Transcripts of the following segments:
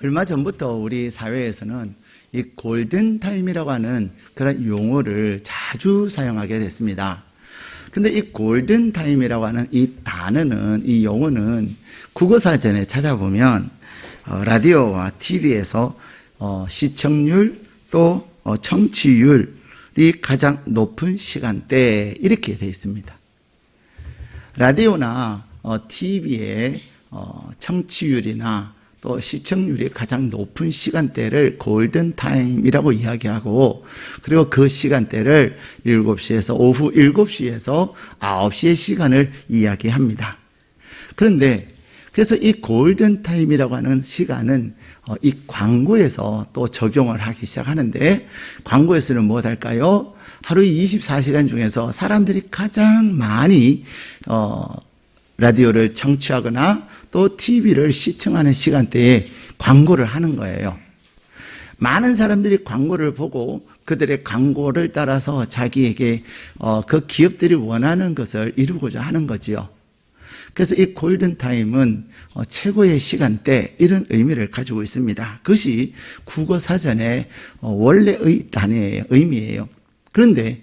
얼마 전부터 우리 사회에서는 이 골든타임이라고 하는 그런 용어를 자주 사용하게 됐습니다. 근데 이 골든타임이라고 하는 이 단어는, 이 용어는 국어사전에 찾아보면 라디오와 TV에서 시청률 또 청취율이 가장 높은 시간대 이렇게 되어 있습니다. 라디오나 TV의 청취율이나 또 시청률이 가장 높은 시간대를 골든타임이라고 이야기하고, 그리고 그 시간대를 7시에서 오후 7시에서 9시의 시간을 이야기합니다. 그런데 그래서 이 골든타임이라고 하는 시간은 이 광고에서 또 적용을 하기 시작하는데, 광고에서는 무엇 할까요? 하루 24시간 중에서 사람들이 가장 많이 라디오를 청취하거나 또 TV를 시청하는 시간대에 광고를 하는 거예요. 많은 사람들이 광고를 보고 그들의 광고를 따라서 자기에게 그 기업들이 원하는 것을 이루고자 하는 거지요. 그래서 이 골든타임은 최고의 시간대, 이런 의미를 가지고 있습니다. 그것이 국어사전의 원래의 단어예요, 의미예요. 그런데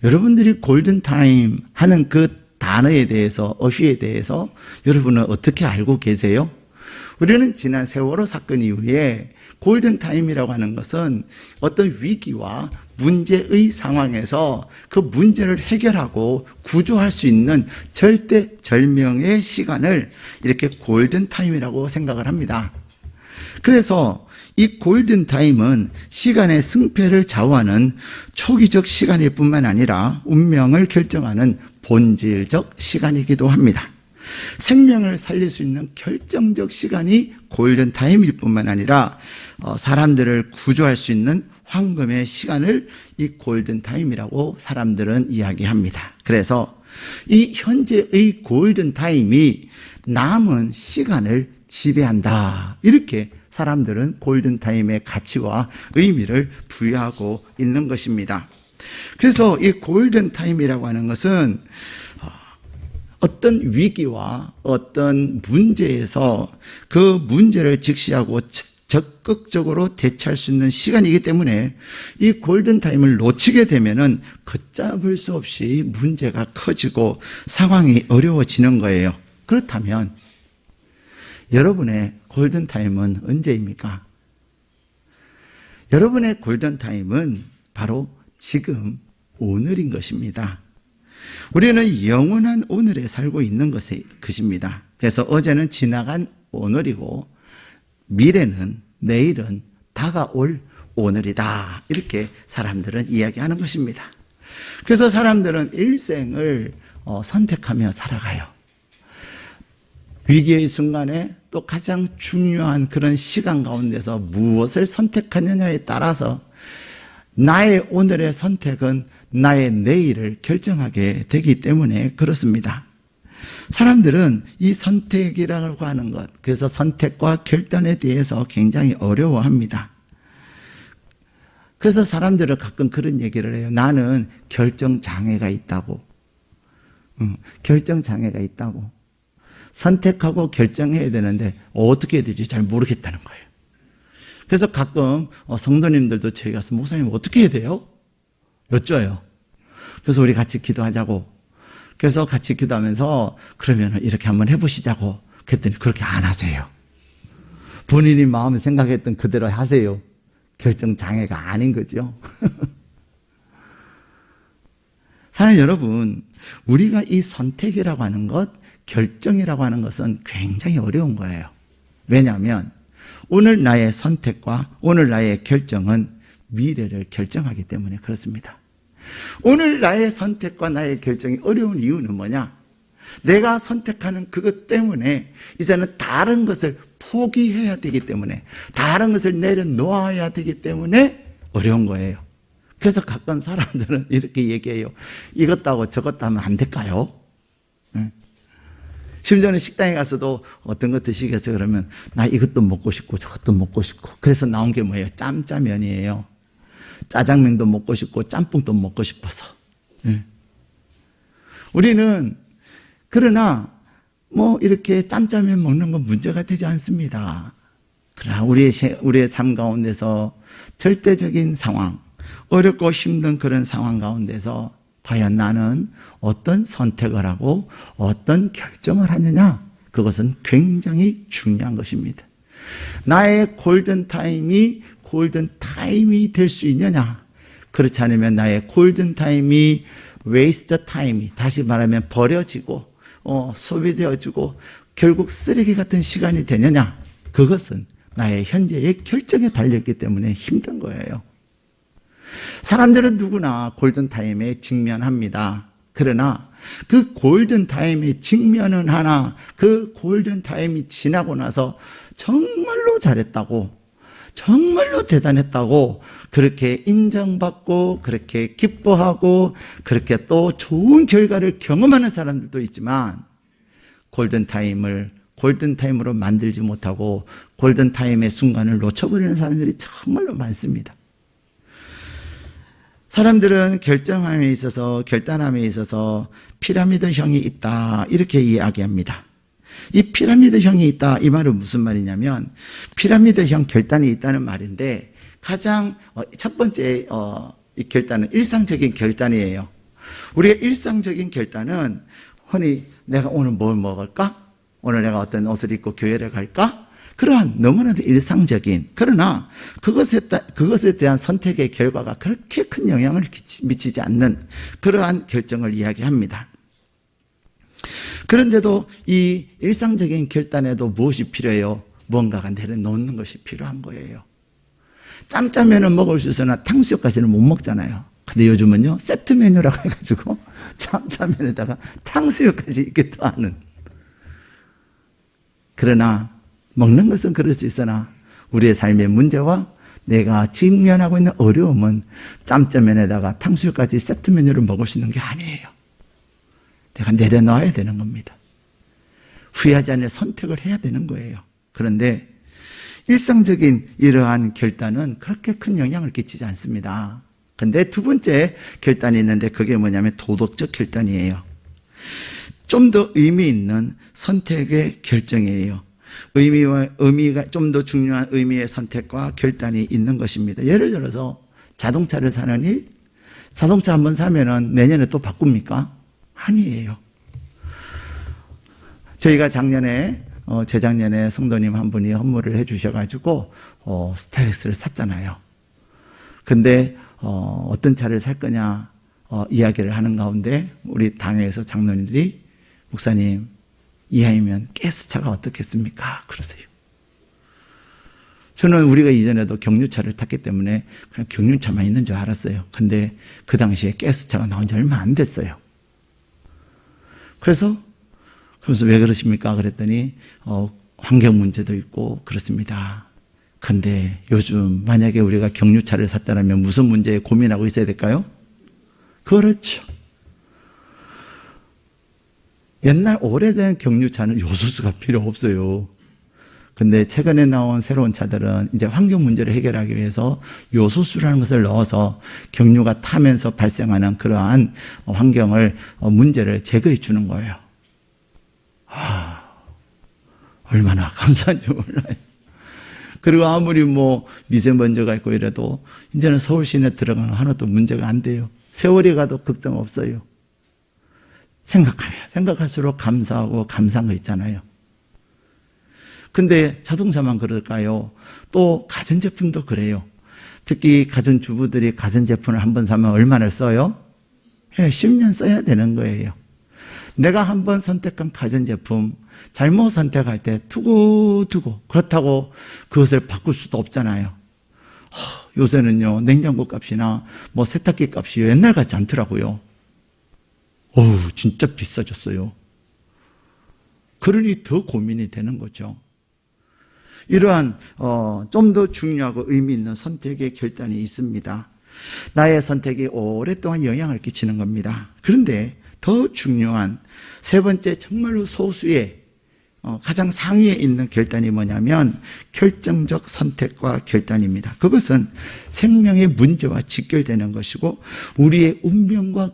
여러분들이 골든타임 하는 그 단어에 대해서, 어휘에 대해서 여러분은 어떻게 알고 계세요? 우리는 지난 세월호 사건 이후에 골든타임이라고 하는 것은 어떤 위기와 문제의 상황에서 그 문제를 해결하고 구조할 수 있는 절대절명의 시간을 이렇게 골든타임이라고 생각을 합니다. 그래서 이 골든타임은 시간의 승패를 좌우하는 초기적 시간일 뿐만 아니라 운명을 결정하는 본질적 시간이기도 합니다. 생명을 살릴 수 있는 결정적 시간이 골든타임일 뿐만 아니라 사람들을 구조할 수 있는 황금의 시간을 이 골든타임이라고 사람들은 이야기합니다. 그래서 이 현재의 골든타임이 남은 시간을 지배한다, 이렇게 사람들은 골든타임의 가치와 의미를 부여하고 있는 것입니다. 그래서 이 골든타임이라고 하는 것은 어떤 위기와 어떤 문제에서 그 문제를 직시하고 적극적으로 대처할 수 있는 시간이기 때문에 이 골든타임을 놓치게 되면은 걷잡을 수 없이 문제가 커지고 상황이 어려워지는 거예요. 그렇다면 여러분의 골든타임은 언제입니까? 여러분의 골든타임은 바로 지금 오늘인 것입니다. 우리는 영원한 오늘에 살고 있는 것입니다. 그래서 어제는 지나간 오늘이고 미래는, 내일은 다가올 오늘이다, 이렇게 사람들은 이야기하는 것입니다. 그래서 사람들은 일생을 선택하며 살아가요. 위기의 순간에 또 가장 중요한 그런 시간 가운데서 무엇을 선택하느냐에 따라서 나의 오늘의 선택은 나의 내일을 결정하게 되기 때문에 그렇습니다. 사람들은 이 선택이라고 하는 것, 그래서 선택과 결단에 대해서 굉장히 어려워합니다. 그래서 사람들은 가끔 그런 얘기를 해요. 나는 결정장애가 있다고. 결정장애가 있다고. 선택하고 결정해야 되는데 어떻게 해야 되지 잘 모르겠다는 거예요. 그래서 가끔 성도님들도 저희 가서 목사님 어떻게 해야 돼요? 여쭤요. 그래서 우리 같이 기도하자고. 그래서 같이 기도하면서 그러면 이렇게 한번 해보시자고. 그랬더니 그렇게 안 하세요. 본인이 마음에 생각했던 그대로 하세요. 결정장애가 아닌 거죠. 사랑하는 여러분, 우리가 이 선택이라고 하는 것, 결정이라고 하는 것은 굉장히 어려운 거예요. 왜냐하면 오늘 나의 선택과 오늘 나의 결정은 미래를 결정하기 때문에 그렇습니다. 오늘 나의 선택과 나의 결정이 어려운 이유는 뭐냐? 내가 선택하는 그것 때문에 이제는 다른 것을 포기해야 되기 때문에, 다른 것을 내려놓아야 되기 때문에 어려운 거예요. 그래서 가끔 사람들은 이렇게 얘기해요. 이것도 하고 저것도 하면 안 될까요? 심지어는 식당에 가서도 어떤 거 드시겠어요? 그러면 나 이것도 먹고 싶고 저것도 먹고 싶고. 그래서 나온 게 뭐예요? 짬짜면이에요. 짜장면도 먹고 싶고 짬뽕도 먹고 싶어서. 우리는 그러나 뭐 이렇게 짬짜면 먹는 건 문제가 되지 않습니다. 그러나 우리의 삶 가운데서 절대적인 상황, 어렵고 힘든 그런 상황 가운데서 과연 나는 어떤 선택을 하고 어떤 결정을 하느냐, 그것은 굉장히 중요한 것입니다. 나의 골든타임이 골든타임이 될 수 있느냐, 그렇지 않으면 나의 골든타임이 waste 타임이, 다시 말하면 버려지고 소비되어지고 결국 쓰레기 같은 시간이 되느냐, 그것은 나의 현재의 결정에 달렸기 때문에 힘든 거예요. 사람들은 누구나 골든타임에 직면합니다. 그러나 그 골든타임에 직면은 하나, 그 골든타임이 지나고 나서 정말로 잘했다고, 정말로 대단했다고 그렇게 인정받고 그렇게 기뻐하고 그렇게 또 좋은 결과를 경험하는 사람들도 있지만, 골든타임으로 만들지 못하고 골든타임의 순간을 놓쳐버리는 사람들이 정말로 많습니다. 사람들은 결정함에 있어서, 결단함에 있어서 피라미드형이 있다, 이렇게 이야기합니다. 이 피라미드형이 있다, 이 말은 무슨 말이냐면, 피라미드형 결단이 있다는 말인데, 가장 첫 번째 이 결단은 일상적인 결단이에요. 우리의 일상적인 결단은 흔히 내가 오늘 뭘 먹을까? 오늘 내가 어떤 옷을 입고 교회를 갈까? 그러한 너무나도 일상적인, 그러나 그것에 대한 선택의 결과가 그렇게 큰 영향을 미치지 않는 그러한 결정을 이야기합니다. 그런데도 이 일상적인 결단에도 무엇이 필요해요? 뭔가가 내려놓는 것이 필요한 거예요. 짬짜면은 먹을 수 있으나 탕수육까지는 못 먹잖아요. 근데 요즘은요, 세트 메뉴라고 해가지고 짬짜면에다가 탕수육까지 있기도 하는. 그러나 먹는 것은 그럴 수 있으나 우리의 삶의 문제와 내가 직면하고 있는 어려움은 짬짜면에다가 탕수육까지 세트 메뉴를 먹을 수 있는 게 아니에요. 내가 내려놔야 되는 겁니다. 후회하지 않을 선택을 해야 되는 거예요. 그런데 일상적인 이러한 결단은 그렇게 큰 영향을 끼치지 않습니다. 그런데 두 번째 결단이 있는데, 그게 뭐냐면 도덕적 결단이에요. 좀 더 의미 있는 선택의 결정이에요. 의미가 좀 더 중요한 의미의 선택과 결단이 있는 것입니다. 예를 들어서 자동차를 사는 일, 자동차 한번 사면은 내년에 또 바꿉니까? 아니에요. 저희가 재작년에 성도님 한 분이 헌물을 해주셔가지고 스타렉스를 샀잖아요. 근데 어떤 차를 살 거냐 이야기를 하는 가운데 우리 당회에서 장로님들이, 목사님, 이하이면 가스차가 어떻겠습니까? 그러세요. 저는 우리가 이전에도 경유차를 탔기 때문에 그냥 경유차만 있는 줄 알았어요. 근데 그 당시에 가스차가 나온 지 얼마 안 됐어요. 그래서 왜 그러십니까? 그랬더니 환경 문제도 있고 그렇습니다. 근데 요즘 만약에 우리가 경유차를 샀다면 무슨 문제에 고민하고 있어야 될까요? 그렇죠. 옛날 오래된 경유차는 요소수가 필요 없어요. 근데 최근에 나온 새로운 차들은 이제 환경 문제를 해결하기 위해서 요소수라는 것을 넣어서 경유가 타면서 발생하는 그러한 문제를 제거해 주는 거예요. 얼마나 감사한지 몰라요. 그리고 아무리 미세먼지가 있고 이래도 이제는 서울 시내 들어가면 하나도 문제가 안 돼요. 세월이 가도 걱정 없어요. 생각할수록 감사하고 감사한 거 있잖아요. 근데 자동차만 그럴까요? 또 가전제품도 그래요. 특히 가전주부들이 가전제품을 한번 사면 얼마나 써요? 10년 써야 되는 거예요. 내가 한번 선택한 가전제품 잘못 선택할 때 두고두고, 그렇다고 그것을 바꿀 수도 없잖아요. 요새는요, 냉장고 값이나 세탁기 값이 옛날 같지 않더라고요. 진짜 비싸졌어요. 그러니 더 고민이 되는 거죠. 이러한 좀 더 중요하고 의미 있는 선택의 결단이 있습니다. 나의 선택이 오랫동안 영향을 끼치는 겁니다. 그런데 더 중요한 세 번째, 정말로 소수의 가장 상위에 있는 결단이 뭐냐면 결정적 선택과 결단입니다. 그것은 생명의 문제와 직결되는 것이고 우리의 운명을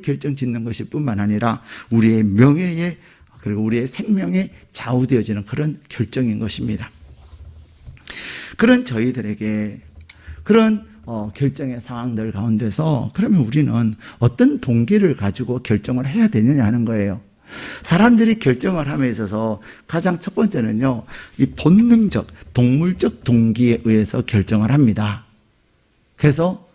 결정짓는 것일 뿐만 아니라 우리의 명예에, 그리고 우리의 생명에 좌우되어지는 그런 결정인 것입니다. 그런 저희들에게 그런 결정의 상황들 가운데서 그러면 우리는 어떤 동기를 가지고 결정을 해야 되느냐 하는 거예요. 사람들이 결정을 함에 있어서 가장 첫 번째는요, 이 본능적, 동물적 동기에 의해서 결정을 합니다. 그래서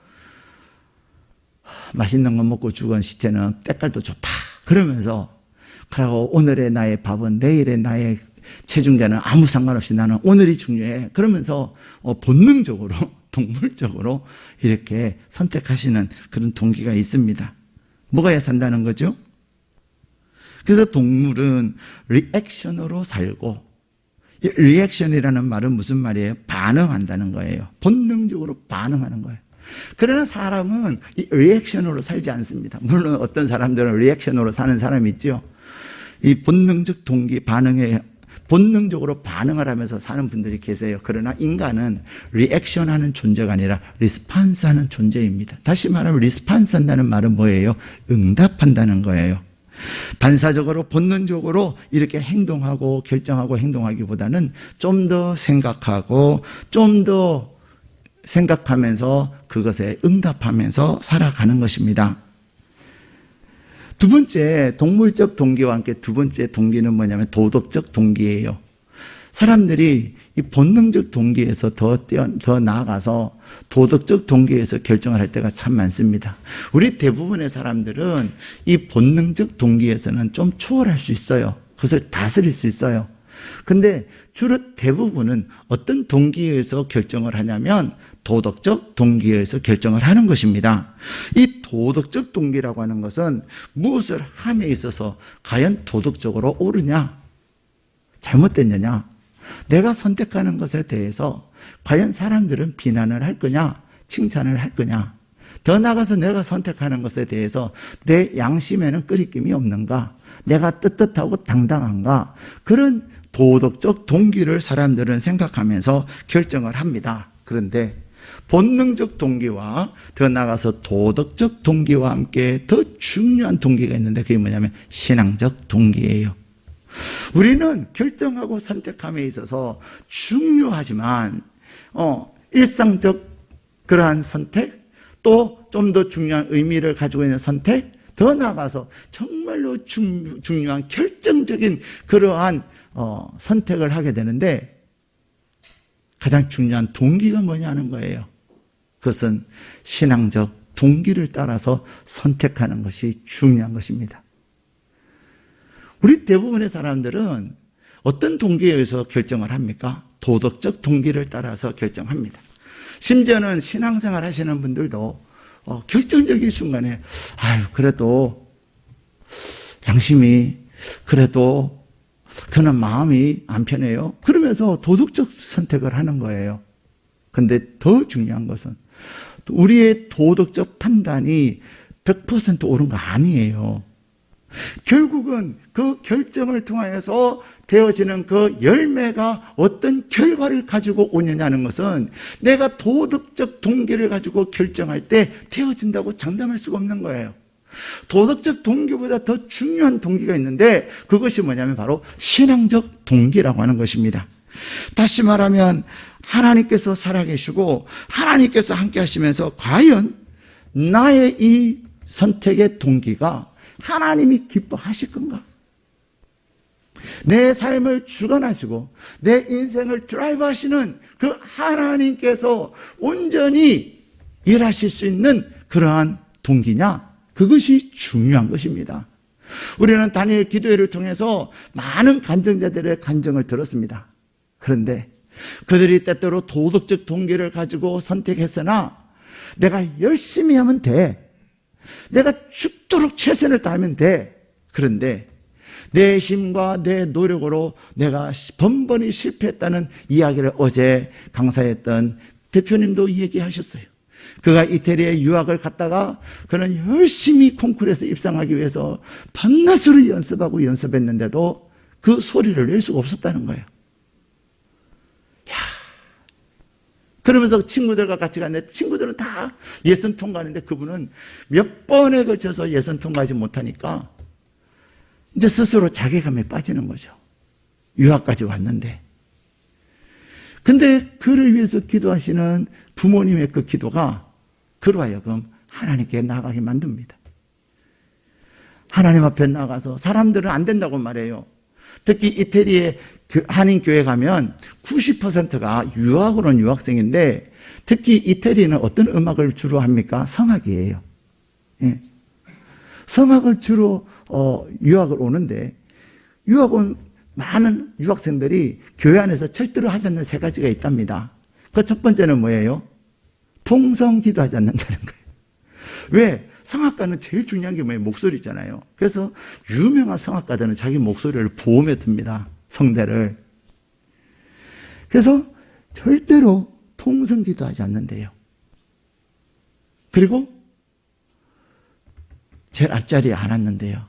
맛있는 거 먹고 죽은 시체는 때깔도 좋다 그러면서, 그러고 오늘의 나의 밥은 내일의 나의 체중계는 아무 상관없이 나는 오늘이 중요해 그러면서 본능적으로 동물적으로 이렇게 선택하시는 그런 동기가 있습니다. 뭐가 산다는 거죠? 그래서 동물은 리액션으로 살고, 리액션이라는 말은 무슨 말이에요? 반응한다는 거예요. 본능적으로 반응하는 거예요. 그러나 사람은 이 리액션으로 살지 않습니다. 물론 어떤 사람들은 리액션으로 사는 사람이 있죠. 이 본능적 동기, 반응에 본능적으로 반응을 하면서 사는 분들이 계세요. 그러나 인간은 리액션하는 존재가 아니라 리스판스하는 존재입니다. 다시 말하면 리스판스 한다는 말은 뭐예요? 응답한다는 거예요. 반사적으로 본능적으로 이렇게 행동하고 결정하고 행동하기보다는 좀 더 생각하고 좀 더 생각하면서 그것에 응답하면서 살아가는 것입니다. 두 번째, 동물적 동기와 함께 두 번째 동기는 뭐냐면 도덕적 동기예요. 사람들이 이 본능적 동기에서 더 나아가서 도덕적 동기에서 결정을 할 때가 참 많습니다. 우리 대부분의 사람들은 이 본능적 동기에서는 좀 초월할 수 있어요. 그것을 다스릴 수 있어요. 근데 주로 대부분은 어떤 동기에 의해서 결정을 하냐면 도덕적 동기에 의해서 결정을 하는 것입니다. 이 도덕적 동기라고 하는 것은 무엇을 함에 있어서 과연 도덕적으로 옳으냐, 잘못됐느냐, 내가 선택하는 것에 대해서 과연 사람들은 비난을 할 거냐, 칭찬을 할 거냐, 더 나아가서 내가 선택하는 것에 대해서 내 양심에는 끄리낌이 없는가, 내가 떳떳하고 당당한가, 그런 도덕적 동기를 사람들은 생각하면서 결정을 합니다. 그런데 본능적 동기와 더 나아가서 도덕적 동기와 함께 더 중요한 동기가 있는데 그게 뭐냐면 신앙적 동기예요. 우리는 결정하고 선택함에 있어서 중요하지만 일상적 그러한 선택, 또 좀 더 중요한 의미를 가지고 있는 선택, 더 나아가서 정말로 중요한 결정적인 그러한 선택을 하게 되는데 가장 중요한 동기가 뭐냐는 거예요. 그것은 신앙적 동기를 따라서 선택하는 것이 중요한 것입니다. 우리 대부분의 사람들은 어떤 동기에 의해서 결정을 합니까? 도덕적 동기를 따라서 결정합니다. 심지어는 신앙생활 하시는 분들도 결정적인 순간에 그래도 양심이 그래도 그는 마음이 안 편해요. 그러면서 도덕적 선택을 하는 거예요. 근데 더 중요한 것은 우리의 도덕적 판단이 100% 옳은 거 아니에요. 결국은 그 결정을 통하여서 되어지는 그 열매가 어떤 결과를 가지고 오느냐는 것은 내가 도덕적 동기를 가지고 결정할 때 되어진다고 장담할 수가 없는 거예요. 도덕적 동기보다 더 중요한 동기가 있는데 그것이 뭐냐면 바로 신앙적 동기라고 하는 것입니다. 다시 말하면 하나님께서 살아계시고 하나님께서 함께 하시면서 과연 나의 이 선택의 동기가 하나님이 기뻐하실 건가? 내 삶을 주관하시고 내 인생을 드라이브 하시는 그 하나님께서 온전히 일하실 수 있는 그러한 동기냐? 그것이 중요한 것입니다. 우리는 다니엘 기도회를 통해서 많은 간증자들의 간증을 들었습니다. 그런데 그들이 때때로 도덕적 동기를 가지고 선택했으나 내가 열심히 하면 돼. 내가 죽도록 최선을 다하면 돼. 그런데 내 힘과 내 노력으로 내가 번번이 실패했다는 이야기를 어제 강사했던 대표님도 얘기하셨어요. 그가 이태리에 유학을 갔다가 그는 열심히 콩쿠르에서 입상하기 위해서 밤낮으로 연습하고 연습했는데도 그 소리를 낼 수가 없었다는 거예요. 그러면서 친구들과 같이 갔는데 친구들은 다 예선 통과하는데 그분은 몇 번에 걸쳐서 예선 통과하지 못하니까 이제 스스로 자괴감에 빠지는 거죠. 유학까지 왔는데. 근데 그를 위해서 기도하시는 부모님의 그 기도가 그로 하여금 하나님께 나가게 만듭니다. 하나님 앞에 나가서 사람들은 안 된다고 말해요. 특히 이태리의 한인교회 가면 90%가 유학을 온 유학생인데 특히 이태리는 어떤 음악을 주로 합니까? 성악이에요. 예. 성악을 주로 유학을 오는데 유학 온 많은 유학생들이 교회 안에서 절대로 하지 않는 세 가지가 있답니다. 그 첫 번째는 뭐예요? 통성 기도하지 않는다는 거예요. 왜? 성악가는 제일 중요한 게 뭐예요? 목소리잖아요. 그래서 유명한 성악가들은 자기 목소리를 보험에 듭니다. 성대를. 그래서 절대로 통성 기도하지 않는데요. 그리고 제일 앞자리에 안 앉는데요.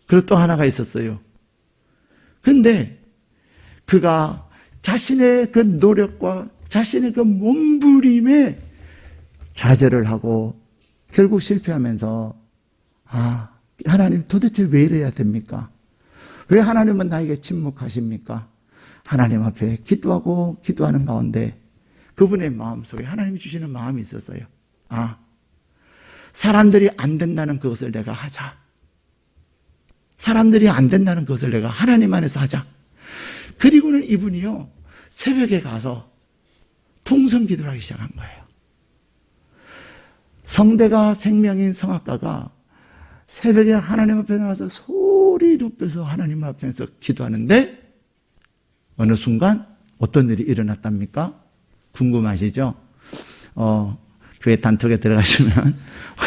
그리고 또 하나가 있었어요. 근데 그가 자신의 그 노력과 자신의 그 몸부림에 좌절을 하고 결국 실패하면서 하나님 도대체 왜 이래야 됩니까? 왜 하나님은 나에게 침묵하십니까? 하나님 앞에 기도하는 가운데 그분의 마음속에 하나님이 주시는 마음이 있었어요. 사람들이 안 된다는 그것을 내가 하자. 사람들이 안 된다는 것을 내가 하나님 안에서 하자. 그리고는 이분이요, 새벽에 가서 통성 기도를 하기 시작한 거예요. 성대가 생명인 성악가가 새벽에 하나님 앞에 나와서 소리 높여서 하나님 앞에서 기도하는데 어느 순간 어떤 일이 일어났답니까? 궁금하시죠? 교회 단톡에 들어가시면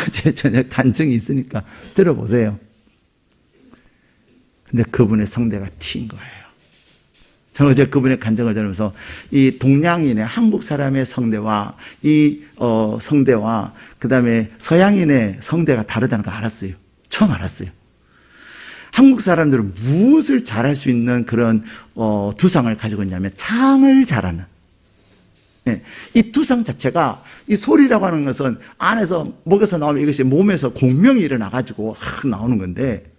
어제 저녁 간증이 있으니까 들어보세요. 근데 그분의 성대가 튄 거예요. 저는 어제 그분의 간증을 들으면서 이 동양인의 한국 사람의 성대와 성대와 그 다음에 서양인의 성대가 다르다는 걸 알았어요. 처음 알았어요. 한국 사람들은 무엇을 잘할 수 있는 그런 두상을 가지고 있냐면 창을 잘하는. 네. 이 두상 자체가 이 소리라고 하는 것은 안에서 목에서 나오면 이것이 몸에서 공명이 일어나가지고 나오는 건데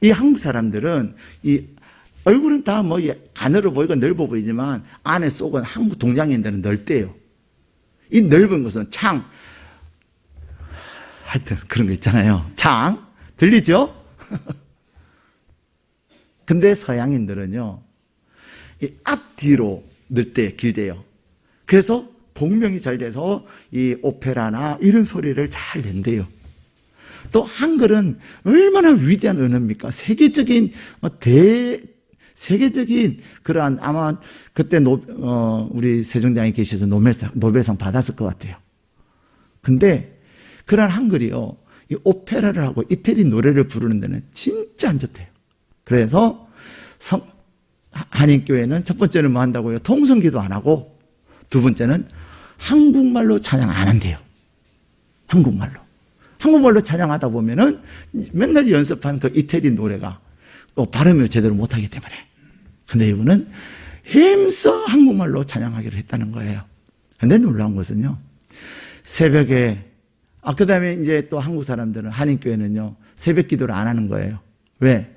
이 한국 사람들은 이 얼굴은 다 뭐 가늘어 보이고 넓어 보이지만 안에 속은 한국 동양인들은 넓대요. 이 넓은 것은 창, 하여튼 그런 거 있잖아요. 창 들리죠? 근데 서양인들은요, 이 앞뒤로 넓대요, 길대요. 그래서 공명이 잘 돼서 이 오페라나 이런 소리를 잘 낸대요. 또 한글은 얼마나 위대한 언어입니까? 세계적인 그러한 아마 그때 우리 세종대왕이 계셔서 노벨상 받았을 것 같아요. 근데 그런 한글이요, 이 오페라를 하고 이태리 노래를 부르는 데는 진짜 안 좋대요. 그래서 한인교회는 첫 번째는 뭐 한다고요? 통성기도 안 하고 두 번째는 한국말로 찬양 안 한대요. 한국말로 찬양하다 보면은 맨날 연습한 그 이태리 노래가 발음을 제대로 못하기 때문에. 근데 이분은 힘써 한국말로 찬양하기로 했다는 거예요. 근데 놀라운 것은요, 새벽에, 그 다음에 이제 또 한국 사람들은, 한인교회는요, 새벽 기도를 안 하는 거예요. 왜?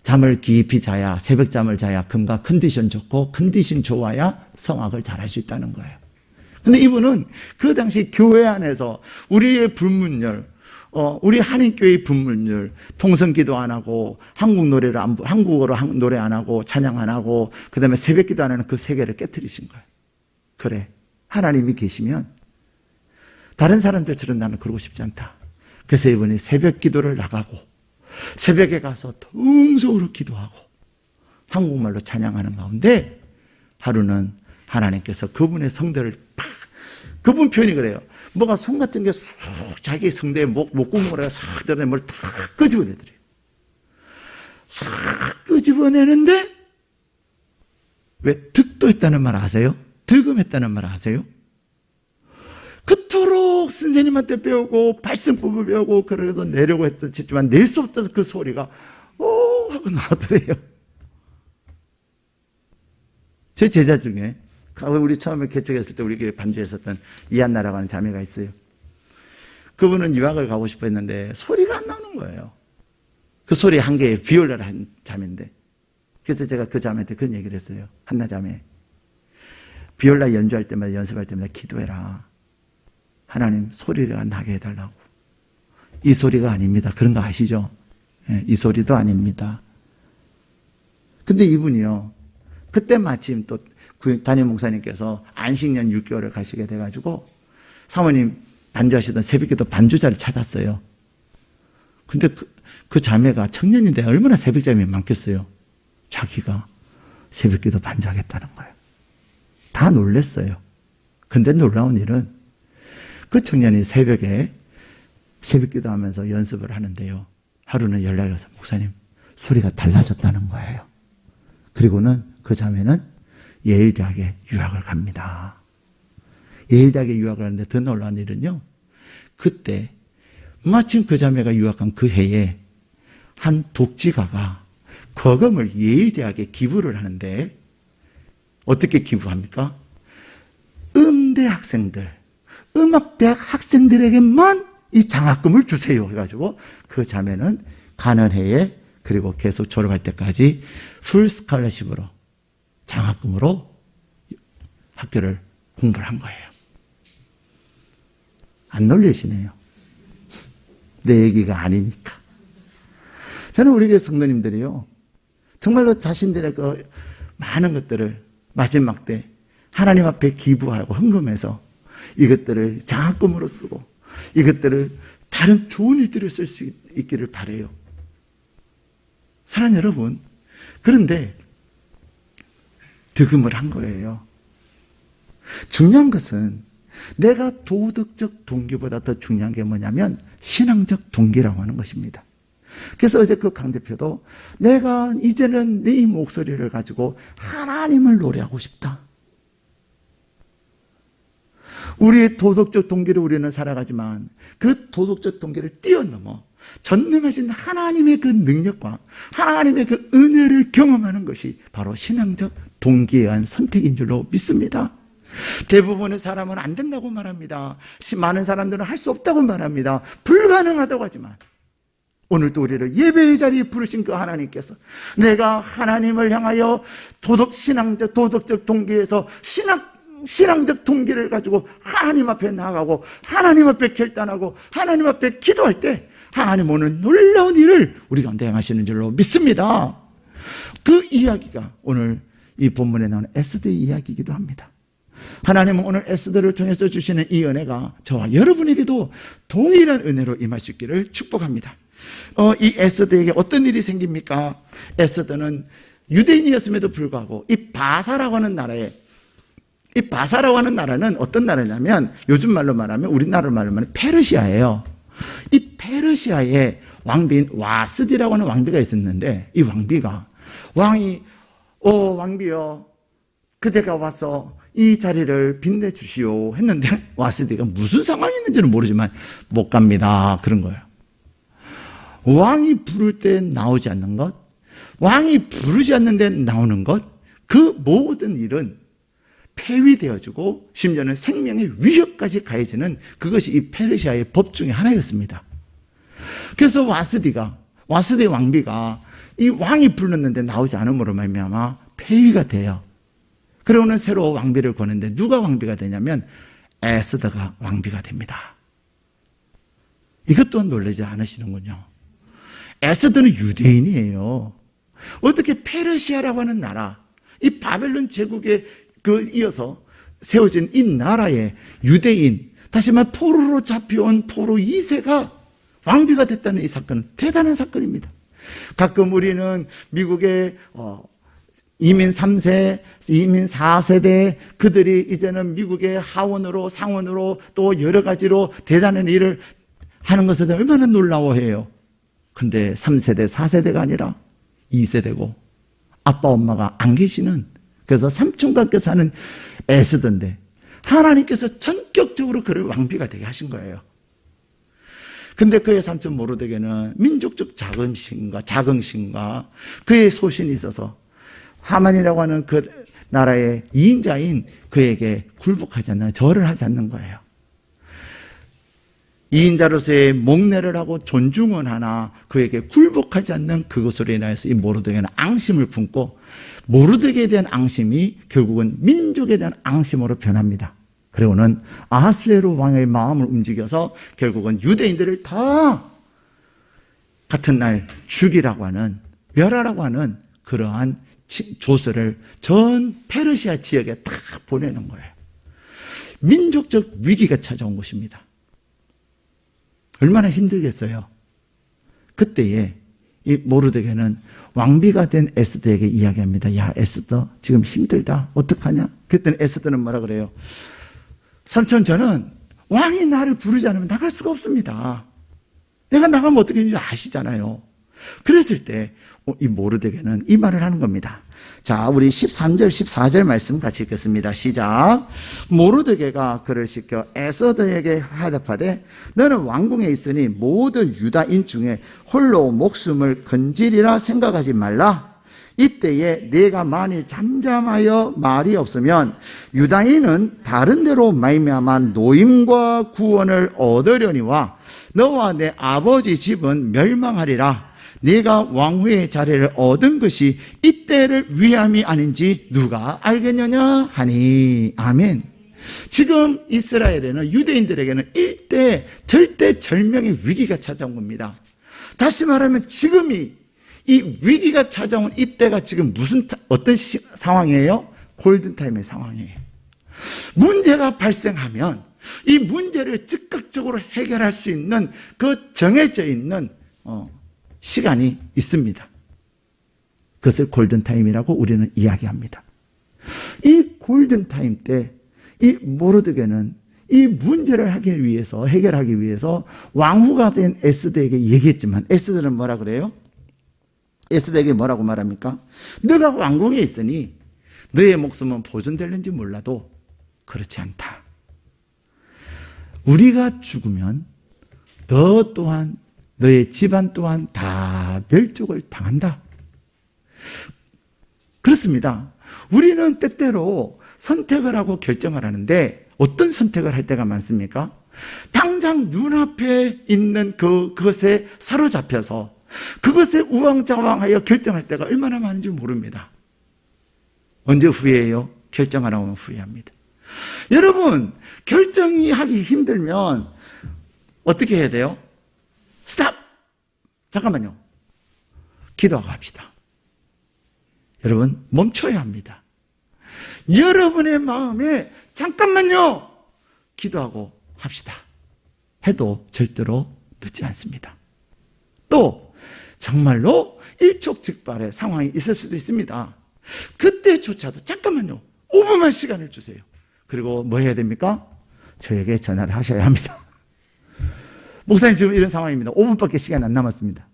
잠을 깊이 자야, 새벽 잠을 자야 금가 컨디션 좋고, 컨디션 좋아야 성악을 잘할 수 있다는 거예요. 근데 이분은 그 당시 교회 안에서 우리의 불문율, 우리 한인교회의 불문율, 통성기도 안 하고, 한국어로 노래 안 하고, 찬양 안 하고, 그 다음에 새벽기도 안 하는 그 세계를 깨트리신 거예요. 그래, 하나님이 계시면 다른 사람들처럼 나는 그러고 싶지 않다. 그래서 이분이 새벽기도를 나가고, 새벽에 가서 통성으로 기도하고, 한국말로 찬양하는 가운데 하루는 하나님께서 그분의 성대를 그분 표현이 그래요. 뭐가 손 같은 게 쑥 자기 성대에 목구멍으로 싹 들어내 뭘 다 끄집어내더래요. 싹 끄집어내는데 왜 득도했다는 말 아세요? 득음했다는 말 아세요? 그토록 선생님한테 배우고 발성법을 배우고 그러면서 내려고 했지만 낼 수 없던 그 소리가 오 하고 나오더래요. 제 제자 중에 우리 처음에 개척했을 때 우리 교회 반주에 있었던 이한나라고 하는 자매가 있어요. 그분은 유학을 가고 싶어 했는데 소리가 안 나오는 거예요. 그 소리 한 개에 비올라를 한 자매인데 그래서 제가 그 자매한테 그런 얘기를 했어요. 한나 자매, 비올라 연주할 때마다 연습할 때마다 기도해라. 하나님 소리가 나게 해달라고. 이 소리가 아닙니다. 그런 거 아시죠? 예, 이 소리도 아닙니다. 근데 이분이요, 그때 마침 또 담임 목사님께서 안식년 6개월을 가시게 돼가지고 사모님 반주하시던 새벽기도 반주자를 찾았어요. 근데 그 자매가 청년인데 얼마나 새벽잠이 많겠어요. 자기가 새벽기도 반주하겠다는 거예요. 다 놀랬어요. 근데 놀라운 일은 그 청년이 새벽에 새벽기도 하면서 연습을 하는데요, 하루는 연락이 와서 목사님 소리가 달라졌다는 거예요. 그리고는 그 자매는 예일대학에 유학을 갑니다. 예일대학에 유학을 하는데 더 놀라운 일은요, 그때 마침 그 자매가 유학한 그 해에 한 독지가가 거금을 예일대학에 기부를 하는데 어떻게 기부합니까? 음대 학생들, 음악대학 학생들에게만 이 장학금을 주세요 해가지고 그 자매는 가는 해에 그리고 계속 졸업할 때까지 풀 스칼러십으로 장학금으로 학교를 공부를 한 거예요. 안 놀라시네요. 내 얘기가 아니니까. 저는 우리 교회 성도님들이요, 정말로 자신들의 그 많은 것들을 마지막 때 하나님 앞에 기부하고 헌금해서 이것들을 장학금으로 쓰고 이것들을 다른 좋은 일들을 쓸 수 있기를 바라요. 사랑하는 여러분, 그런데 득음을 한 거예요. 중요한 것은 내가 도덕적 동기보다 더 중요한 게 뭐냐면 신앙적 동기라고 하는 것입니다. 그래서 어제 그 강 대표도 내가 이제는 네 목소리를 가지고 하나님을 노래하고 싶다. 우리의 도덕적 동기로 우리는 살아가지만 그 도덕적 동기를 뛰어넘어 전능하신 하나님의 그 능력과 하나님의 그 은혜를 경험하는 것이 바로 신앙적 동기에 의한 선택인 줄로 믿습니다. 대부분의 사람은 안 된다고 말합니다. 많은 사람들은 할 수 없다고 말합니다. 불가능하다고 하지만 오늘도 우리를 예배의 자리에 부르신 그 하나님께서 내가 하나님을 향하여 도덕적 동기에서 신앙적 동기를 가지고 하나님 앞에 나아가고 하나님 앞에 결단하고 하나님 앞에 기도할 때 하나님 오늘 놀라운 일을 우리 가운데 행하시는 줄로 믿습니다. 그 이야기가 오늘 이 본문에 나오는 에스더의 이야기이기도 합니다. 하나님은 오늘 에스더를 통해서 주시는 이 은혜가 저와 여러분에게도 동일한 은혜로 임하시기를 축복합니다. 이 에스더에게 어떤 일이 생깁니까? 에스더는 유대인이었음에도 불구하고 이 바사라고 하는 나라는 어떤 나라냐면 요즘 말로 말하면 우리나라 말로 말하면 페르시아예요. 이 페르시아의 왕비인 와스디라고 하는 왕비가 있었는데 이 왕비가 왕비여 그대가 와서 이 자리를 빛내주시오 했는데 와스디가 무슨 상황이 있는지는 모르지만 못 갑니다 그런 거예요. 왕이 부를 때 나오지 않는 것, 왕이 부르지 않는데 나오는 것, 그 모든 일은 폐위되어지고 심지어는 생명의 위협까지 가해지는 그것이 이 페르시아의 법 중에 하나였습니다. 그래서 와스디의 왕비가 이 왕이 불렀는데 나오지 않음으로 말미암아 폐위가 돼요. 그러고는 새로 왕비를 거는데 누가 왕비가 되냐면 에스더가 왕비가 됩니다. 이것 또한 놀라지 않으시는군요. 에스더는 유대인이에요. 어떻게 페르시아라고 하는 나라, 이 바벨론 제국에 이어서 세워진 이 나라의 유대인, 다시 말해 포로로 잡혀온 포로 2세가 왕비가 됐다는 이 사건은 대단한 사건입니다. 가끔 우리는 미국의 이민 3세, 이민 4세대 그들이 이제는 미국의 하원으로 상원으로 또 여러 가지로 대단한 일을 하는 것에 대해 얼마나 놀라워해요. 근데 3세대, 4세대가 아니라 2세대고 아빠 엄마가 안 계시는, 그래서 삼촌과 함께 사는 에스더인데 하나님께서 전격적으로 그를 왕비가 되게 하신 거예요. 근데 그의 삼촌 모르드게는 민족적 자긍심과 그의 소신이 있어서 하만이라고 하는 그 나라의 2인자인 그에게 굴복하지 않는, 절을 하지 않는 거예요. 이인자로서의 목례를 하고 존중은 하나 그에게 굴복하지 않는 그것으로 인하여서 이 모르드게는 앙심을 품고 모르드게에 대한 앙심이 결국은 민족에 대한 앙심으로 변합니다. 그리고는 아하스웨로 왕의 마음을 움직여서 결국은 유대인들을 다 같은 날 죽이라고 하는, 멸하라고 하는 그러한 조서를 전 페르시아 지역에 다 보내는 거예요. 민족적 위기가 찾아온 것입니다. 얼마나 힘들겠어요. 그때에 이 모르드게는 왕비가 된 에스더에게 이야기합니다. 야, 에스더 지금 힘들다. 어떡하냐? 그랬더니 에스더는 뭐라 그래요? 삼촌, 저는 왕이 나를 부르지 않으면 나갈 수가 없습니다. 내가 나가면 어떻게 되는지 아시잖아요. 그랬을 때 이 모르드게는 이 말을 하는 겁니다. 자, 우리 13절 14절 말씀 같이 읽겠습니다. 시작. 모르드게가 그를 시켜 에스더에게 하답하되 너는 왕궁에 있으니 모든 유다인 중에 홀로 목숨을 건지리라 생각하지 말라. 이때에 네가 만일 잠잠하여 말이 없으면 유다인은 다른 데로 말미암아 노임과 구원을 얻으려니와 너와 내 아버지 집은 멸망하리라. 네가 왕후의 자리를 얻은 것이 이때를 위함이 아닌지 누가 알겠느냐 하니. 아멘. 지금 이스라엘에는 유대인들에게는 일대 절대절명의 위기가 찾아온 겁니다. 다시 말하면 지금이 이 위기가 찾아온 이때가 지금 어떤 상황이에요? 골든타임의 상황이에요. 문제가 발생하면 이 문제를 즉각적으로 해결할 수 있는 그 정해져 있는 시간이 있습니다. 그것을 골든타임이라고 우리는 이야기합니다. 이 골든타임 때 이 모르드게는 이 문제를 해결하기 위해서 왕후가 된 에스더에게 얘기했지만 에스더는 뭐라 그래요? 에스더에게 뭐라고 말합니까? 너가 왕궁에 있으니 너의 목숨은 보존될는지 몰라도 그렇지 않다. 우리가 죽으면 너 또한 너의 집안 또한 다 멸족을 당한다. 그렇습니다. 우리는 때때로 선택을 하고 결정을 하는데 어떤 선택을 할 때가 많습니까? 당장 눈앞에 있는 그것에 사로잡혀서 그것에 우왕좌왕하여 결정할 때가 얼마나 많은지 모릅니다. 언제 후회해요? 결정 안 하면 후회합니다. 여러분, 결정이 하기 힘들면 어떻게 해야 돼요? 스탑! 잠깐만요. 기도하고 합시다. 여러분, 멈춰야 합니다. 여러분의 마음에 잠깐만요! 기도하고 합시다. 해도 절대로 늦지 않습니다. 또 정말로 일촉즉발의 상황이 있을 수도 있습니다. 그때조차도 잠깐만요. 5분만 시간을 주세요. 그리고 뭐 해야 됩니까? 저에게 전화를 하셔야 합니다. 목사님 지금 이런 상황입니다. 5분밖에 시간이 안 남았습니다.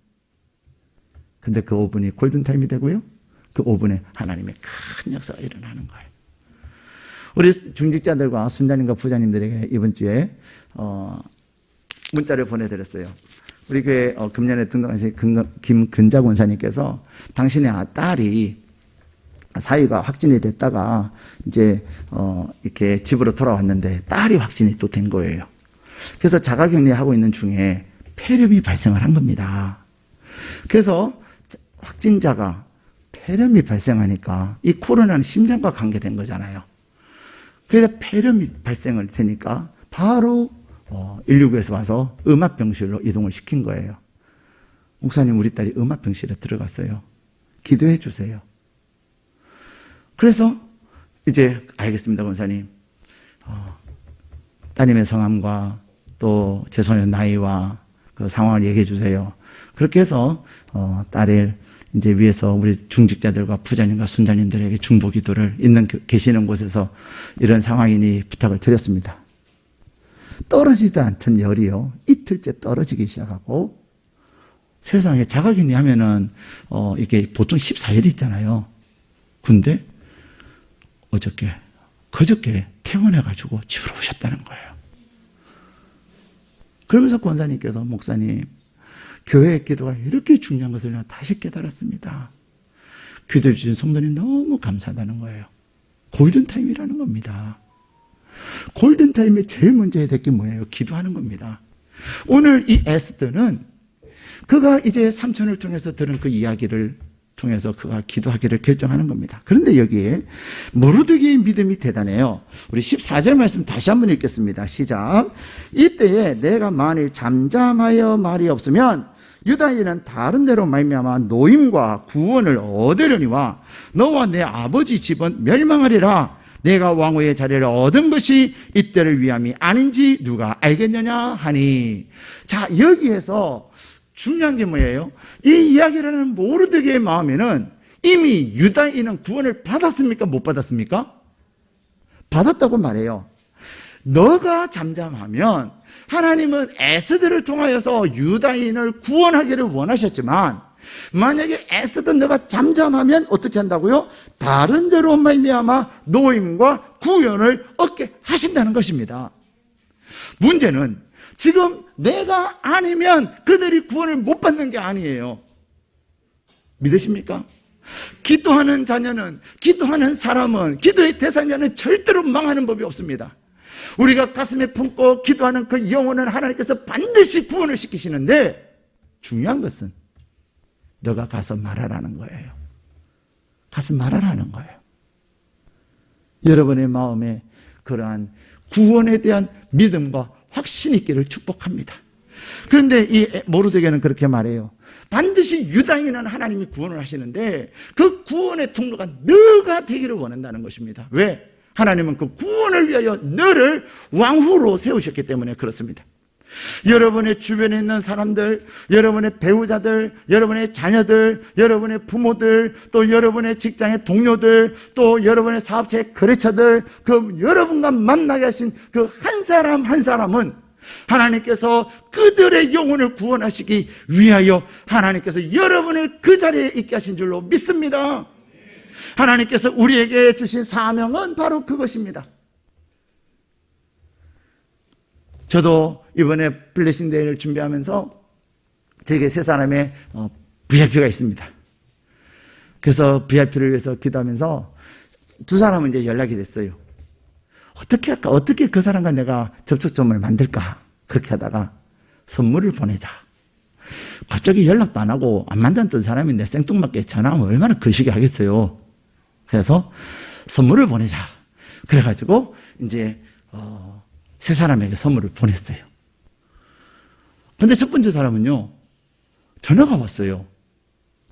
근데 그 5분이 골든타임이 되고요. 그 5분에 하나님의 큰 역사가 일어나는 거예요. 우리 중직자들과 순자님과 부자님들에게 이번 주에 문자를 보내드렸어요. 우리 교회 금년에 등록하신 김근자 권사님께서 당신의 딸이 사위가 확진이 됐다가 이제 이렇게 집으로 돌아왔는데 딸이 확진이 또 된 거예요. 그래서 자가격리하고 있는 중에 폐렴이 발생을 한 겁니다. 그래서 확진자가 폐렴이 발생하니까 이 코로나는 심장과 관계된 거잖아요. 그래서 폐렴이 발생을 되니까 바로 119에서 와서 음압병실로 이동을 시킨 거예요. 목사님, 우리 딸이 음압병실에 들어갔어요. 기도해 주세요. 그래서 이제 알겠습니다, 권사님. 따님의 성함과 또 제 손의 나이와 그 상황을 얘기해 주세요. 그렇게 해서 딸을 이제 위에서 우리 중직자들과 부자님과 순자님들에게 중보 기도를 계시는 곳에서 이런 상황이니 부탁을 드렸습니다. 떨어지지 않던 열이요, 이틀째 떨어지기 시작하고, 세상에 자가격리 하면은 이게 보통 14일 있잖아요. 근데 그저께 퇴원해가지고 집으로 오셨다는 거예요. 그러면서 권사님께서, 목사님, 교회의 기도가 이렇게 중요한 것을 내가 다시 깨달았습니다. 기도해 주신 성도님 너무 감사하다는 거예요. 골든타임이라는 겁니다. 골든타임에 제일 먼저 해야 될 게 뭐예요? 기도하는 겁니다. 오늘 이 에스더는 그가 이제 삼촌을 통해서 들은 그 이야기를 통해서 그가 기도하기를 결정하는 겁니다. 그런데 여기에 모르드게의 믿음이 대단해요. 우리 14절 말씀 다시 한번 읽겠습니다. 시작. 이때에 내가 만일 잠잠하여 말이 없으면 유다인은 다른 데로 말미암아 노임과 구원을 얻으려니와 너와 내 아버지 집은 멸망하리라. 내가 왕후의 자리를 얻은 것이 이때를 위함이 아닌지 누가 알겠느냐 하니. 자, 여기에서 중요한 게 뭐예요? 이 이야기를 하는 모르드게의 마음에는 이미 유다인은 구원을 받았습니까? 못 받았습니까? 받았다고 말해요. 너가 잠잠하면 하나님은 에스더를 통하여서 유다인을 구원하기를 원하셨지만 만약에 에스더 너가 잠잠하면 어떻게 한다고요? 다른 데로 말미암아 노임과 구원을 얻게 하신다는 것입니다. 문제는 지금 내가 아니면 그들이 구원을 못 받는 게 아니에요. 믿으십니까? 기도하는 자녀는, 기도하는 사람은, 기도의 대상자는 절대로 망하는 법이 없습니다. 우리가 가슴에 품고 기도하는 그 영혼은 하나님께서 반드시 구원을 시키시는데 중요한 것은 너가 가서 말하라는 거예요. 가서 말하라는 거예요. 여러분의 마음에 그러한 구원에 대한 믿음과 확신 있기를 축복합니다. 그런데 이 모르드게는 그렇게 말해요. 반드시 유다인은 하나님이 구원을 하시는데 그 구원의 통로가 너가 되기를 원한다는 것입니다. 왜? 하나님은 그 구원을 위하여 너를 왕후로 세우셨기 때문에 그렇습니다. 여러분의 주변에 있는 사람들, 여러분의 배우자들, 여러분의 자녀들, 여러분의 부모들, 또 여러분의 직장의 동료들, 또 여러분의 사업체의 거래처들, 그 여러분과 만나게 하신 그 한 사람 한 사람은 하나님께서 그들의 영혼을 구원하시기 위하여 하나님께서 여러분을 그 자리에 있게 하신 줄로 믿습니다. 하나님께서 우리에게 주신 사명은 바로 그것입니다. 저도 이번에 블레싱 데이를 준비하면서 저에게 세 사람의 VIP가 있습니다. 그래서 VIP를 위해서 기도하면서 두 사람은 이제 연락이 됐어요. 어떻게 할까? 어떻게 그 사람과 내가 접촉점을 만들까? 그렇게 하다가 선물을 보내자. 갑자기 연락도 안 하고 안 만났던 사람인데 생뚱맞게 전화하면 얼마나 거시기 하겠어요. 그래서 선물을 보내자. 그래가지고 이제 세 사람에게 선물을 보냈어요. 근데 첫 번째 사람은요, 전화가 왔어요.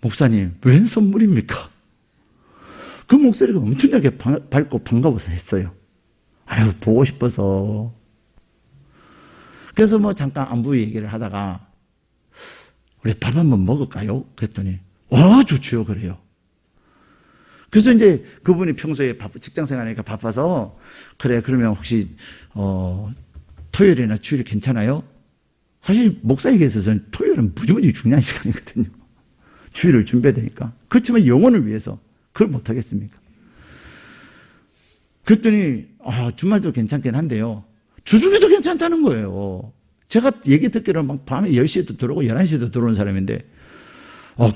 목사님, 웬 선물입니까? 그 목소리가 엄청나게 밝고 반가워서 했어요. 아유, 보고 싶어서. 그래서 뭐 잠깐 안부 얘기를 하다가, 우리 밥 한번 먹을까요? 그랬더니, 좋죠. 그래요. 그래서 이제 그분이 평소에 직장 생활하니까 바빠서, 그래, 그러면 혹시, 토요일이나 주일 괜찮아요? 사실 목사에게서 저는 토요일은 무지무지 중요한 시간이거든요. 주일을 준비해야 되니까. 그렇지만 영혼을 위해서 그걸 못하겠습니까? 그랬더니 주말도 괜찮긴 한데요. 주중에도 괜찮다는 거예요. 제가 얘기 듣기로는 막 밤에 10시에도 들어오고 11시에도 들어오는 사람인데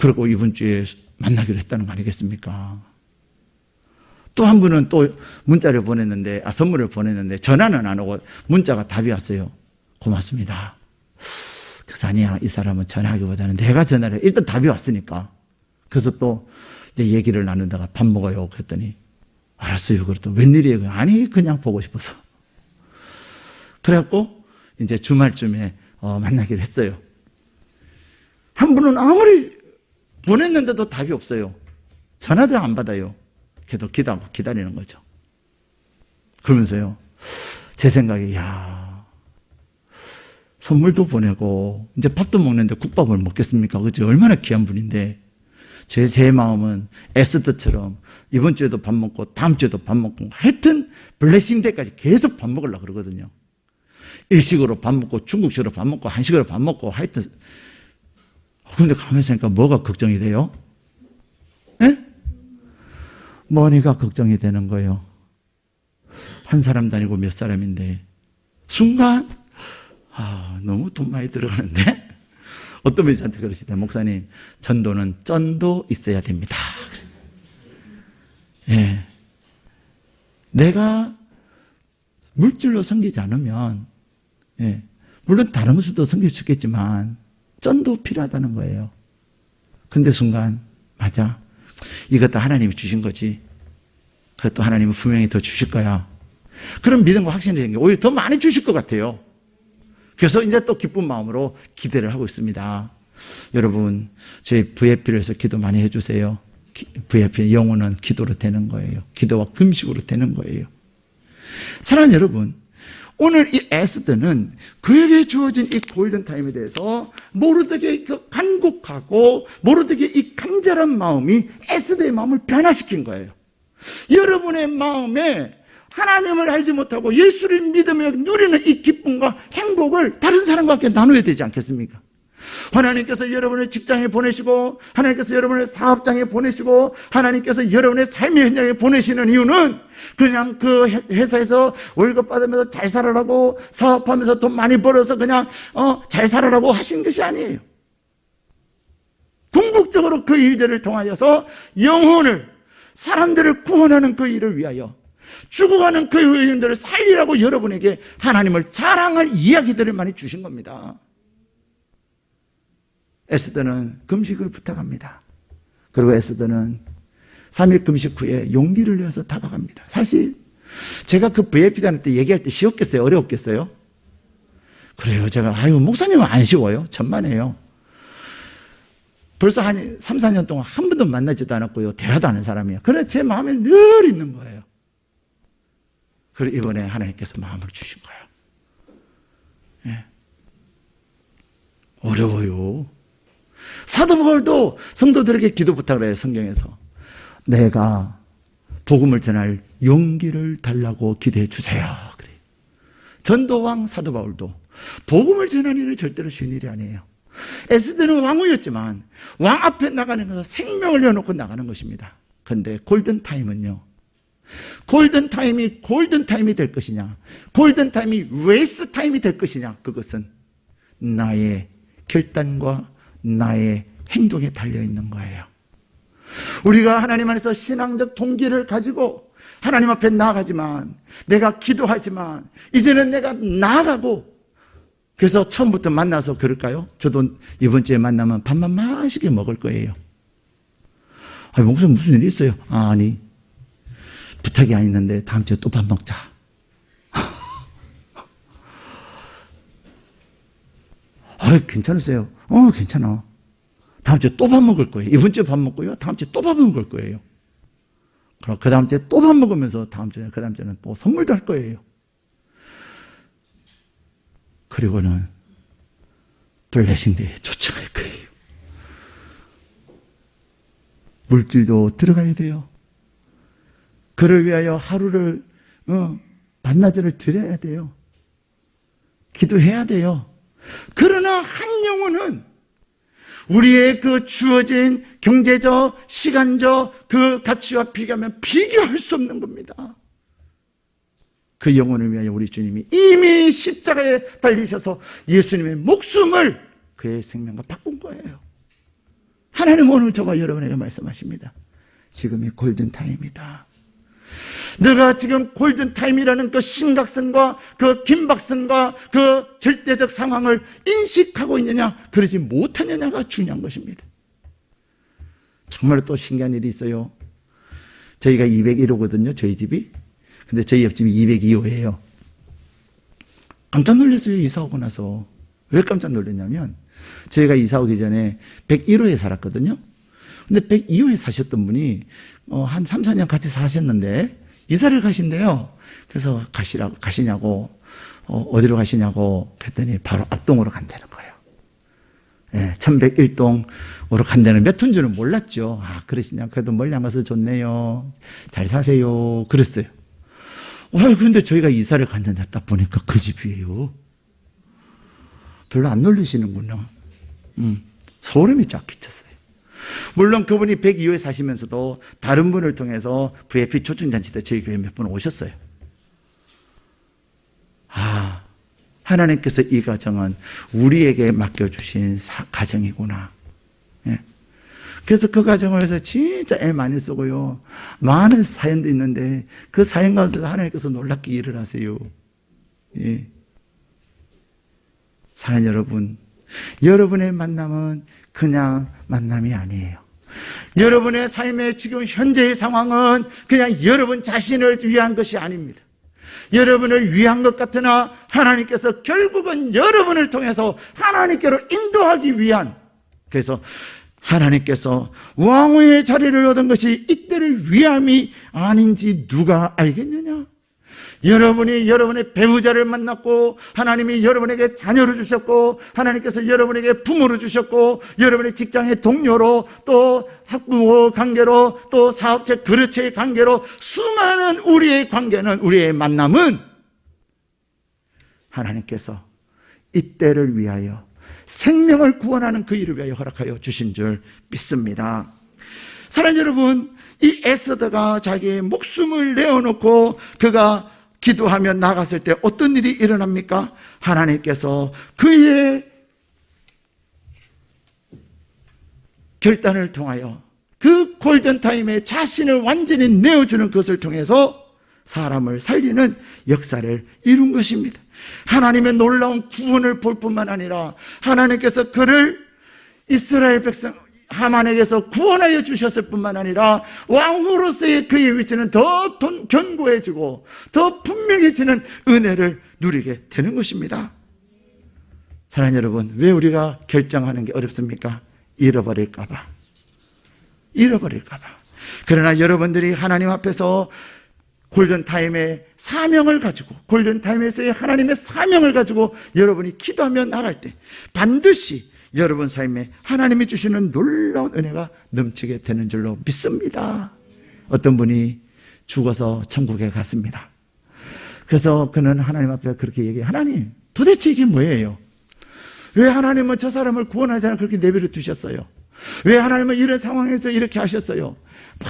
그리고 이번 주에 만나기로 했다는 거 아니겠습니까? 또 한 분은 또 문자를 보냈는데 선물을 보냈는데 전화는 안 오고 문자가 답이 왔어요. 고맙습니다. 그래서 아니야, 이 사람은 전화하기보다는 내가 전화를 일단 답이 왔으니까. 그래서 또 이제 얘기를 나누다가 밥 먹어요. 그랬더니 알았어요. 그랬더니 웬일이에요? 아니, 그냥 보고 싶어서. 그래갖고 이제 주말쯤에 만나기로 했어요. 한 분은 아무리 보냈는데도 답이 없어요. 전화도 안 받아요. 그래도 기다리는 거죠. 그러면서요, 제 생각에 선물도 보내고 이제 밥도 먹는데 국밥을 먹겠습니까? 그죠? 얼마나 귀한 분인데 제 마음은 에스더처럼 이번 주에도 밥 먹고 다음 주에도 밥 먹고 하여튼 블레싱 데이까지 계속 밥 먹으려고 그러거든요. 일식으로 밥 먹고 중국식으로 밥 먹고 한식으로 밥 먹고 하여튼. 그런데 가만히 있으니까 뭐가 걱정이 돼요? 예? 머니가 걱정이 되는 거예요. 한 사람도 아니고 몇 사람인데 순간 너무 돈 많이 들어가는데 어떤 분이 저한테 그러시대. 목사님, 전도는 쩐도 있어야 됩니다. 예. 내가 물질로 섬기지 않으면 물론 다른 것도 섬겨주겠지만 전도 필요하다는 거예요. 근데 순간 맞아, 이것도 하나님이 주신 거지, 그것도 하나님은 분명히 더 주실 거야, 그런 믿음과 확신이 생겨 오히려 더 많이 주실 것 같아요. 그래서 이제 또 기쁜 마음으로 기대를 하고 있습니다. 여러분, 저희 VF를 위해서 기도 많이 해주세요. VF의 영혼은 기도로 되는 거예요. 기도와 금식으로 되는 거예요. 사랑하는 여러분, 오늘 이 에스더는 그에게 주어진 이 골든타임에 대해서 모르드게의 그 간곡하고 모르드게의 이 간절한 마음이 에스더의 마음을 변화시킨 거예요. 여러분의 마음에 하나님을 알지 못하고 예수를 믿으며 누리는 이 기쁨과 행복을 다른 사람과 함께 나눠야 되지 않겠습니까? 하나님께서 여러분을 직장에 보내시고 하나님께서 여러분을 사업장에 보내시고 하나님께서 여러분의 삶의 현장에 보내시는 이유는 그냥 그 회사에서 월급 받으면서 잘 살아라고, 사업하면서 돈 많이 벌어서 그냥 잘 살아라고 하신 것이 아니에요. 궁극적으로 그 일들을 통하여서 영혼을, 사람들을 구원하는 그 일을 위하여 죽어가는 그 의인들을 살리라고 여러분에게 하나님을 자랑할 이야기들을 많이 주신 겁니다. 에스더는 금식을 부탁합니다. 그리고 에스더는 3일 금식 후에 용기를 내어서 다가갑니다. 사실 제가 그 VIP 다닐 때 얘기할 때 쉬웠겠어요? 어려웠겠어요? 그래요. 제가 목사님은 안 쉬워요. 천만에요. 벌써 한 3, 4년 동안 한 번도 만나지도 않았고요. 대화도 안 한 사람이에요. 그래 제 마음에 늘 있는 거예요. 그리고 이번에 하나님께서 마음을 주신 거예요. 예. 어려워요. 사도 바울도 성도들에게 기도 부탁을 해요. 성경에서 내가 복음을 전할 용기를 달라고 기도해 주세요. 그래요. 전도왕 사도 바울도 복음을 전하는 일은 절대로 쉬운 일이 아니에요. 에스더는 왕후였지만 왕 앞에 나가는 것은 생명을 내어놓고 나가는 것입니다. 그런데 골든타임은요, 골든타임이 될 것이냐, 골든타임이 웨이스타임이 될 것이냐, 그것은 나의 결단과 나의 행동에 달려있는 거예요. 우리가 하나님 안에서 신앙적 동기를 가지고 하나님 앞에 나아가지만, 내가 기도하지만 이제는 내가 나아가고, 그래서 처음부터 만나서 그럴까요? 저도 이번 주에 만나면 밥만 맛있게 먹을 거예요. 목사님 무슨 일이 있어요? 아니, 부탁이 안 있는데 다음 주에 또 밥 먹자. 괜찮으세요? 괜찮아. 다음 주에 또 밥 먹을 거예요. 이번 주에 밥 먹고요, 다음 주에 또 밥 먹을 거예요. 그럼 그 다음 주에 또 밥 먹으면서 다음 주에, 그 다음 주에는 또 선물도 할 거예요. 그리고는 블레싱데이에 초청할 거예요. 물질도 들어가야 돼요. 그를 위하여 하루를 반나절을 드려야 돼요. 기도해야 돼요. 그러나 한 영혼은 우리의 그 주어진 경제적, 시간적 그 가치와 비교하면 비교할 수 없는 겁니다. 그 영혼을 위하여 우리 주님이 이미 십자가에 달리셔서 예수님의 목숨을 그의 생명과 바꾼 거예요. 하나님 오늘 저와 여러분에게 말씀하십니다. 지금이 골든타임이다. 내가 지금 골든타임이라는 그 심각성과 그 긴박성과 그 절대적 상황을 인식하고 있느냐, 그러지 못하느냐가 중요한 것입니다. 정말 또 신기한 일이 있어요. 저희가 201호거든요, 저희 집이. 근데 저희 옆집이 202호예요. 깜짝 놀랐어요, 이사 오고 나서. 왜 깜짝 놀랐냐면, 저희가 이사 오기 전에 101호에 살았거든요. 근데 102호에 사셨던 분이 한 3, 4년 같이 사셨는데 이사를 가신대요. 그래서 가시냐고, 어디로 가시냐고 했더니 바로 앞동으로 간다는 거예요. 예, 1101동으로 간다는, 몇 톤 줄은 몰랐죠. 그러시냐. 그래도 멀리 안 가서 좋네요. 잘 사세요. 그랬어요. 근데 저희가 이사를 갔는데 딱 보니까 그 집이에요. 별로 안 놀라시는구나. 소름이 쫙 끼쳤어요. 물론 그분이 102호에 사시면서도 다른 분을 통해서 VIP 초청잔치 때 저희 교회 몇 분 오셨어요. 하나님께서 이 가정은 우리에게 맡겨주신 가정이구나. 예. 그래서 그 가정을 위해서 진짜 애 많이 쓰고요. 많은 사연도 있는데 그 사연 가운데서 하나님께서 놀랍게 일을 하세요. 예. 사랑하는 여러분, 여러분의 만남은 그냥 만남이 아니에요. 여러분의 삶의 지금 현재의 상황은 그냥 여러분 자신을 위한 것이 아닙니다. 여러분을 위한 것 같으나 하나님께서 결국은 여러분을 통해서 하나님께로 인도하기 위한, 그래서 하나님께서 왕후의 자리를 얻은 것이 이때를 위함이 아닌지 누가 알겠느냐? 여러분이 여러분의 배우자를 만났고, 하나님이 여러분에게 자녀를 주셨고, 하나님께서 여러분에게 부모를 주셨고, 여러분의 직장의 동료로, 또 학부모 관계로, 또 사업체 그릇체의 관계로, 수많은 우리의 관계는, 우리의 만남은 하나님께서 이때를 위하여 생명을 구원하는 그 일을 위하여 허락하여 주신 줄 믿습니다. 사랑하는 여러분, 이 에스더가 자기의 목숨을 내어놓고 그가 기도하며 나갔을 때 어떤 일이 일어납니까? 하나님께서 그의 결단을 통하여 그 골든타임에 자신을 완전히 내어주는 것을 통해서 사람을 살리는 역사를 이룬 것입니다. 하나님의 놀라운 구원을 볼 뿐만 아니라 하나님께서 그를 이스라엘 백성 하만에게서 구원하여 주셨을 뿐만 아니라 왕후로서의 그의 위치는 더 견고해지고 더 분명해지는 은혜를 누리게 되는 것입니다. 사랑하는 여러분, 왜 우리가 결정하는 게 어렵습니까? 잃어버릴까 봐. 그러나 여러분들이 하나님 앞에서 골든타임의 사명을 가지고, 골든타임에서의 하나님의 사명을 가지고 여러분이 기도하며 나갈 때 반드시 여러분 삶에 하나님이 주시는 놀라운 은혜가 넘치게 되는 줄로 믿습니다. 어떤 분이 죽어서 천국에 갔습니다. 그래서 그는 하나님 앞에 그렇게 얘기해요. 하나님, 도대체 이게 뭐예요? 왜 하나님은 저 사람을 구원하지 않아 그렇게 내버려 두셨어요? 왜 하나님은 이런 상황에서 이렇게 하셨어요? 막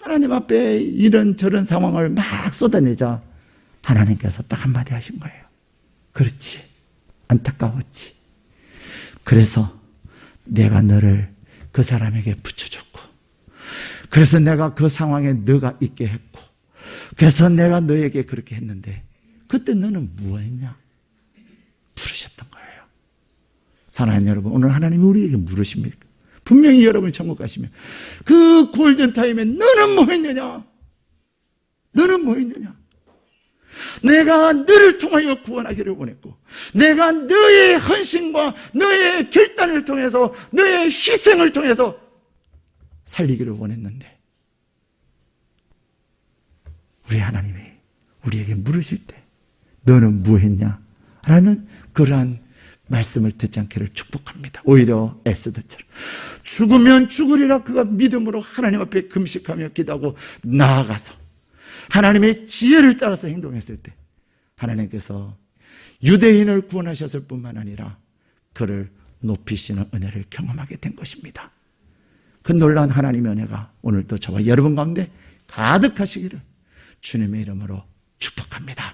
하나님 앞에 이런 저런 상황을 막 쏟아내자 하나님께서 딱 한마디 하신 거예요. 그렇지, 안타까웠지. 그래서 내가 너를 그 사람에게 붙여줬고, 그래서 내가 그 상황에 너가 있게 했고, 그래서 내가 너에게 그렇게 했는데 그때 너는 무엇했냐? 부르셨던 거예요. 사랑하는 여러분, 오늘 하나님이 우리에게 물으십니까? 분명히 여러분이 천국 가시면 그 골든타임에 너는 뭐 했느냐? 너는 뭐 했느냐? 내가 너를 통하여 구원하기를 원했고, 내가 너의 헌신과 너의 결단을 통해서, 너의 희생을 통해서 살리기를 원했는데, 우리 하나님이 우리에게 물으실 때 너는 뭐 했냐? 라는 그러한 말씀을 듣지 않기를 축복합니다. 오히려 에스더처럼 죽으면 죽으리라 그가 믿음으로 하나님 앞에 금식하며 기도하고 나아가서 하나님의 지혜를 따라서 행동했을 때 하나님께서 유대인을 구원하셨을 뿐만 아니라 그를 높이시는 은혜를 경험하게 된 것입니다. 그 놀라운 하나님의 은혜가 오늘도 저와 여러분 가운데 가득하시기를 주님의 이름으로 축복합니다.